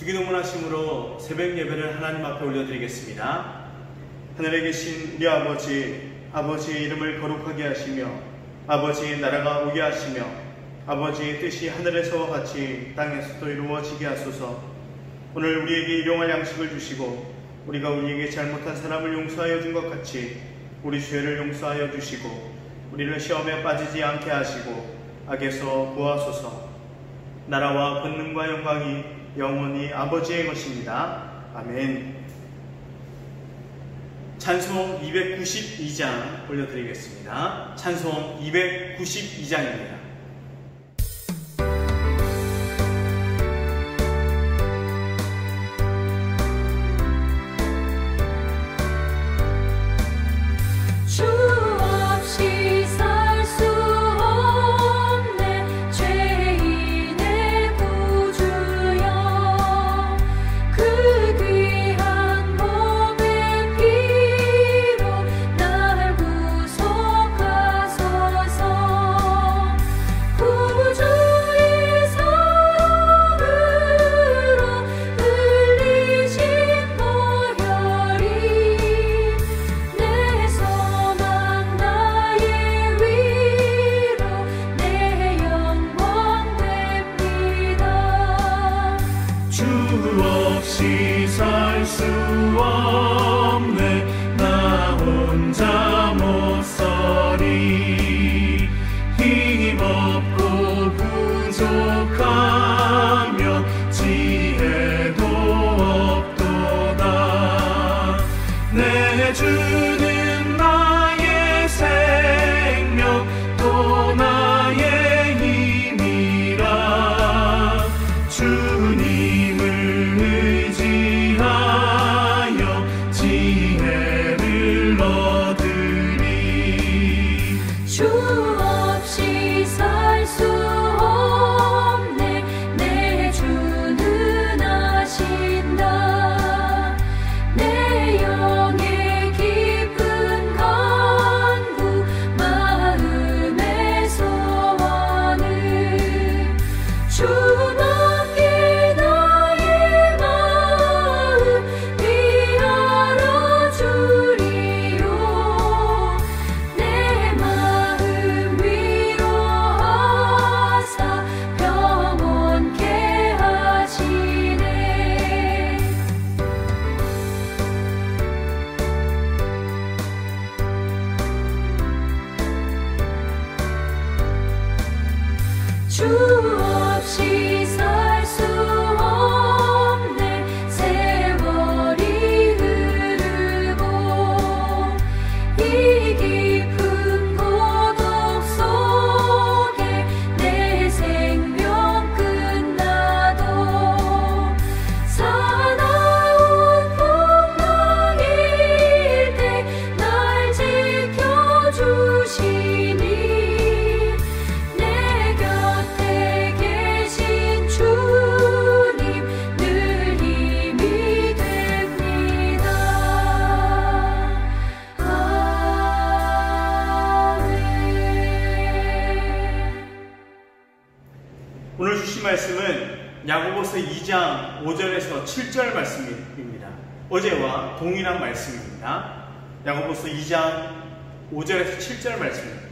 주기도문하심으로 새벽 예배를 하나님 앞에 올려드리겠습니다. 하늘에 계신 우리 아버지의 이름을 거룩하게 하시며 아버지의 나라가 오게 하시며 아버지의 뜻이 하늘에서와 같이 땅에서도 이루어지게 하소서. 오늘 우리에게 일용할 양식을 주시고 우리가 우리에게 잘못한 사람을 용서하여 준 것 같이 우리 죄를 용서하여 주시고 우리를 시험에 빠지지 않게 하시고 악에서 구하소서. 나라와 권능과 영광이 영원히 아버지의 것입니다. 아멘. 찬송 292장 올려드리겠습니다. 찬송 292장입니다. 오늘 주신 말씀은 야고보서 2장 5절에서 7절 말씀입니다. 어제와 동일한 말씀입니다. 야고보서 2장 5절에서 7절 말씀입니다.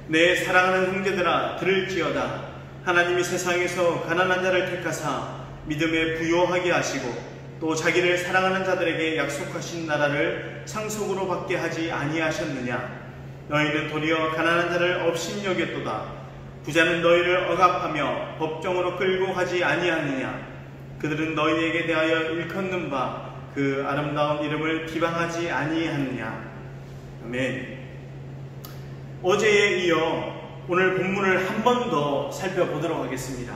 내 사랑하는 형제들아 들을지어다. 하나님이 세상에서 가난한 자를 택하사 믿음에 부요하게 하시고 또 자기를 사랑하는 자들에게 약속하신 나라를 상속으로 받게 하지 아니하셨느냐. 너희는 도리어 가난한 자를 업신여겼도다. 부자는 너희를 억압하며 법정으로 끌고 가지 아니하느냐. 그들은 너희에게 대하여 일컫는 바 그 아름다운 이름을 비방하지 아니하느냐. 아멘. 어제에 이어 오늘 본문을 한 번 더 살펴보도록 하겠습니다.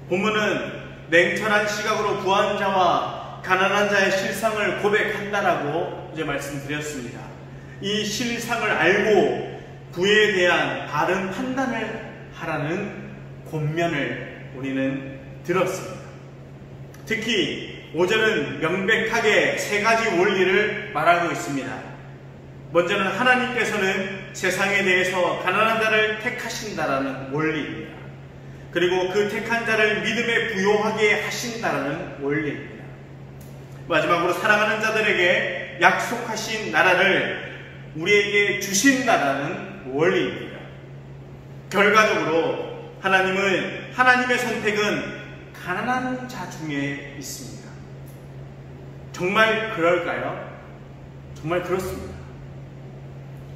본문은 냉철한 시각으로 부한 자와 가난한 자의 실상을 고백한다라고 이제 말씀드렸습니다. 이 실상을 알고 부에 대한 바른 판단을 하라는 권면을 우리는 들었습니다. 특히 5절은 명백하게 세 가지 원리를 말하고 있습니다. 먼저는 하나님께서는 세상에 대해서 가난한 자를 택하신다라는 원리입니다. 그리고 그 택한 자를 믿음에 부요하게 하신다는 원리입니다. 마지막으로 사랑하는 자들에게 약속하신 나라를 우리에게 주신다는 원리입니다. 결과적으로 하나님의 선택은 가난한 자 중에 있습니다. 정말 그럴까요? 정말 그렇습니다.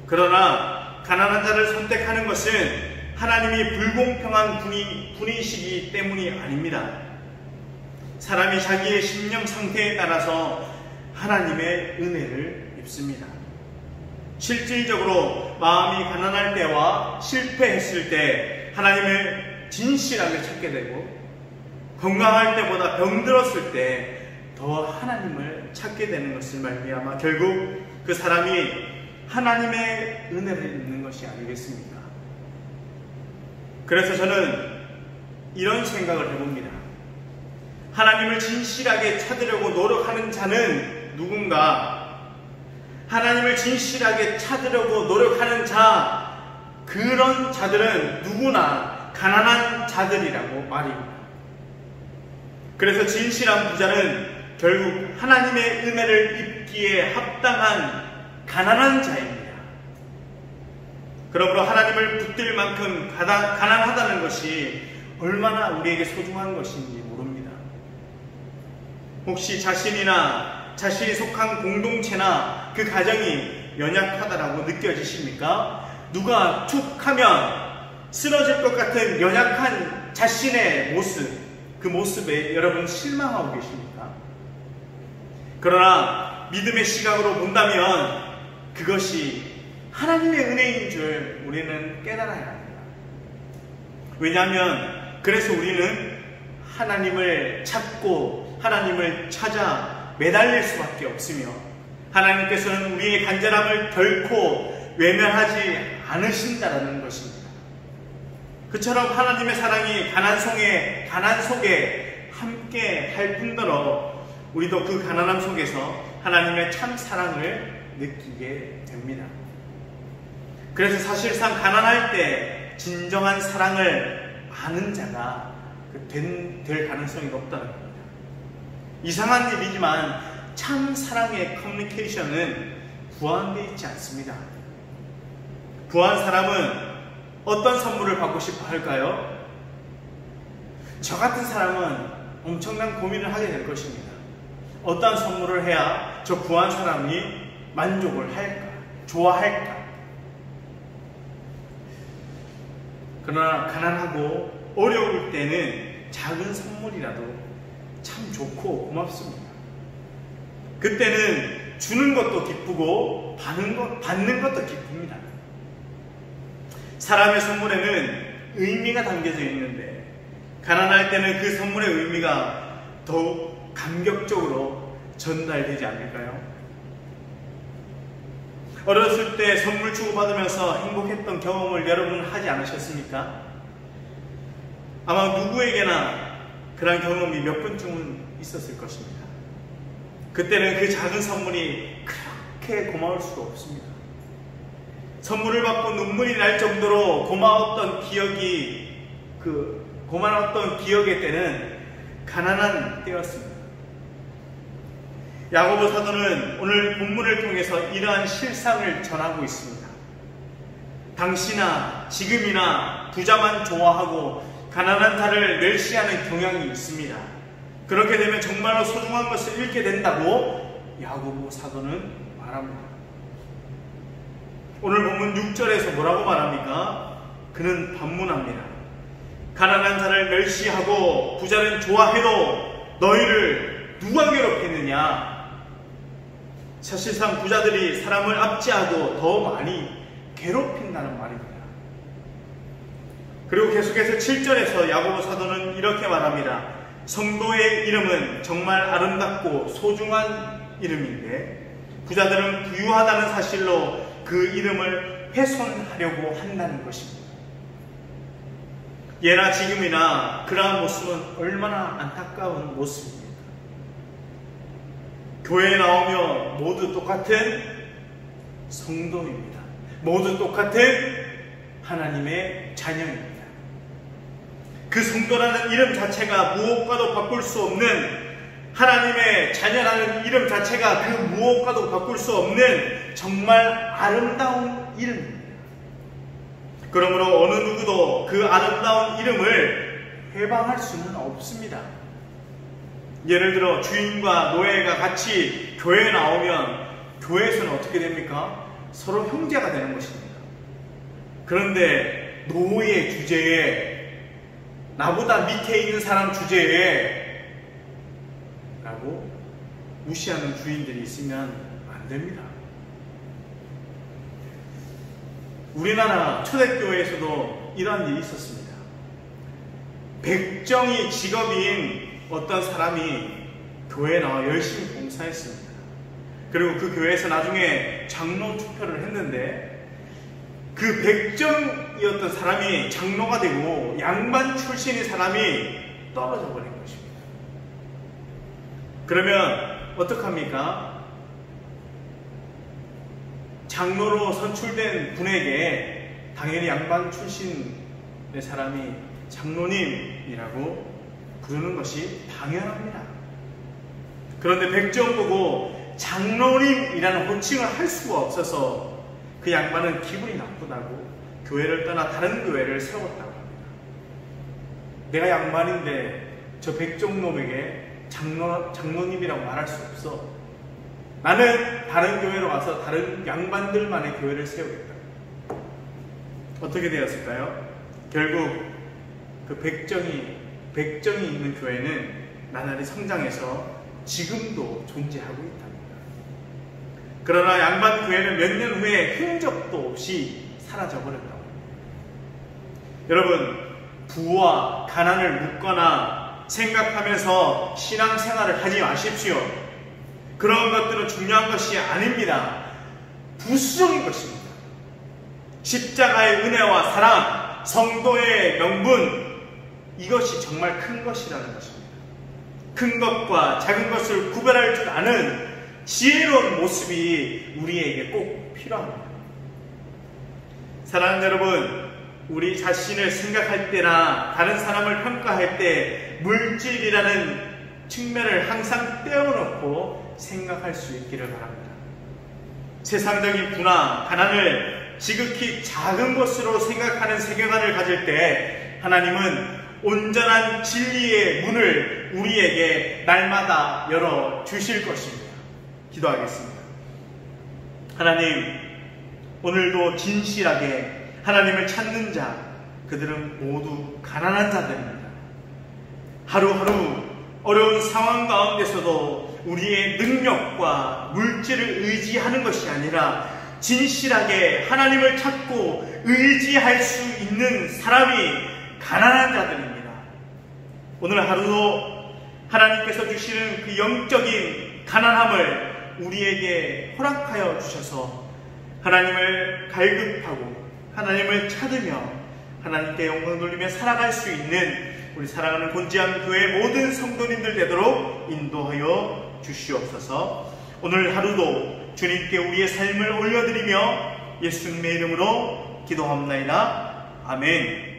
그러나 가난한 자를 선택하는 것은 하나님이 불공평한 분이시기 때문이 아닙니다. 사람이 자기의 심령 상태에 따라서 하나님의 은혜를 입습니다. 실질적으로 마음이 가난할 때와 실패했을 때 하나님을 진실하게 찾게 되고, 건강할 때보다 병들었을 때 더 하나님을 찾게 되는 것을 말미암아 결국 그 사람이 하나님의 은혜를 입는 것이 아니겠습니까? 그래서 저는 이런 생각을 해봅니다. 하나님을 진실하게 찾으려고 노력하는 자는 누군가? 하나님을 진실하게 찾으려고 노력하는 자, 그런 자들은 누구나 가난한 자들이라고 말입니다. 그래서 진실한 부자는 결국 하나님의 은혜를 입기에 합당한 가난한 자입니다. 그러므로 하나님을 붙들 만큼 가난하다는 것이 얼마나 우리에게 소중한 것인지 모릅니다. 혹시 자신이 속한 공동체나 그 가정이 연약하다라고 느껴지십니까? 누가 툭 하면 쓰러질 것 같은 연약한 자신의 모습, 그 모습에 여러분 실망하고 계십니까? 그러나 믿음의 시각으로 본다면 그것이 하나님의 은혜인 줄 우리는 깨달아야 합니다. 왜냐하면 그래서 우리는 하나님을 찾고 하나님을 찾아 매달릴 수밖에 없으며, 하나님께서는 우리의 간절함을 결코 외면하지 않으신다라는 것입니다. 그처럼 하나님의 사랑이 가난 속에 함께 할 뿐더러 우리도 그 가난함 속에서 하나님의 참 사랑을 느끼게 됩니다. 그래서 사실상 가난할 때 진정한 사랑을 아는 자가 될 가능성이 높다는 겁니다. 이상한 일이지만 참 사랑의 커뮤니케이션은 부한되어 있지 않습니다. 부한 사람은 어떤 선물을 받고 싶어 할까요? 저 같은 사람은 엄청난 고민을 하게 될 것입니다. 어떤 선물을 해야 저 부한 사람이 만족을 할까? 좋아할까? 그러나 가난하고 어려울 때는 작은 선물이라도 참 좋고 고맙습니다. 그때는 주는 것도 기쁘고 받는 것도 기쁩니다. 사람의 선물에는 의미가 담겨져 있는데 가난할 때는 그 선물의 의미가 더욱 감격적으로 전달되지 않을까요? 어렸을 때 선물 주고받으면서 행복했던 경험을 여러분 하지 않으셨습니까? 아마 누구에게나 그런 경험이 몇 번쯤은 있었을 것입니다. 그때는 그 작은 선물이 그렇게 고마울 수도 없습니다. 선물을 받고 눈물이 날 정도로 고마웠던 기억의 때는 가난한 때였습니다. 야고보 사도는 오늘 본문을 통해서 이러한 실상을 전하고 있습니다. 당시나 지금이나 부자만 좋아하고 가난한 자를 멸시하는 경향이 있습니다. 그렇게 되면 정말로 소중한 것을 잃게 된다고 야고보 사도는 말합니다. 오늘 본문 6절에서 뭐라고 말합니까? 그는 반문합니다. 가난한 자를 멸시하고 부자는 좋아해도 너희를 누가 괴롭혔느냐? 사실상 부자들이 사람을 압제하고 더 많이 괴롭힌다는 말입니다. 그리고 계속해서 7절에서 야고보 사도는 이렇게 말합니다. 성도의 이름은 정말 아름답고 소중한 이름인데 부자들은 부유하다는 사실로 그 이름을 훼손하려고 한다는 것입니다. 예나 지금이나 그러한 모습은 얼마나 안타까운 모습입니까? 교회에 나오며 모두 똑같은 성도입니다. 모두 똑같은 하나님의 자녀입니다. 그 성도라는 이름 자체가 무엇과도 바꿀 수 없는, 하나님의 자녀라는 이름 자체가 그 무엇과도 바꿀 수 없는 정말 아름다운 이름입니다. 그러므로 어느 누구도 그 아름다운 이름을 해방할 수는 없습니다. 예를 들어 주인과 노예가 같이 교회에 나오면 교회에서는 어떻게 됩니까? 서로 형제가 되는 것입니다. 그런데 노예 주제에, 나보다 밑에 있는 사람 주제에 라고 무시하는 주인들이 있으면 안 됩니다. 우리나라 초대교회에서도 이런 일이 있었습니다. 백정이 직업인 어떤 사람이 교회에 나와 열심히 봉사했습니다. 그리고 그 교회에서 나중에 장로 투표를 했는데, 그 백정이었던 사람이 장로가 되고 양반 출신의 사람이 떨어져 버린 것입니다. 그러면 어떡합니까? 장로로 선출된 분에게 당연히 양반 출신의 사람이 장로님이라고 부르는 것이 당연합니다. 그런데 백정 보고 장로님이라는 호칭을 할 수가 없어서 그 양반은 기분이 나쁘다고 교회를 떠나 다른 교회를 세웠다고 합니다. 내가 양반인데 저 백정놈에게 장로님이라고 말할 수 없어. 나는 다른 교회로 가서 다른 양반들만의 교회를 세우겠다. 어떻게 되었을까요? 결국 그 백정이 있는 교회는 나날이 성장해서 지금도 존재하고 있답니다. 그러나 양반 교회는 몇 년 후에 흔적도 없이 사라져버렸다고 합니다. 여러분, 부와 가난을 묻거나 생각하면서 신앙생활을 하지 마십시오. 그런 것들은 중요한 것이 아닙니다. 부수적인 것입니다. 십자가의 은혜와 사랑, 성도의 명분, 이것이 정말 큰 것이라는 것입니다. 큰 것과 작은 것을 구별할 줄 아는 지혜로운 모습이 우리에게 꼭 필요합니다. 사랑하는 여러분, 우리 자신을 생각할 때나 다른 사람을 평가할 때 물질이라는 측면을 항상 떼어놓고 생각할 수 있기를 바랍니다. 세상적인 부나 가난을 지극히 작은 것으로 생각하는 세계관을 가질 때 하나님은 온전한 진리의 문을 우리에게 날마다 열어주실 것입니다. 기도하겠습니다. 하나님, 오늘도 진실하게 하나님을 찾는 자, 그들은 모두 가난한 자들입니다. 하루하루 어려운 상황 가운데서도 우리의 능력과 물질을 의지하는 것이 아니라 진실하게 하나님을 찾고 의지할 수 있는 사람이 가난한 자들입니다. 오늘 하루도 하나님께서 주시는 그 영적인 가난함을 우리에게 허락하여 주셔서 하나님을 갈급하고 하나님을 찾으며 하나님께 영광 돌리며 살아갈 수 있는 우리 사랑하는 곤지암 교회 모든 성도님들 되도록 인도하여 주시옵소서. 오늘 하루도 주님께 우리의 삶을 올려드리며 예수님의 이름으로 기도합나이다. 아멘.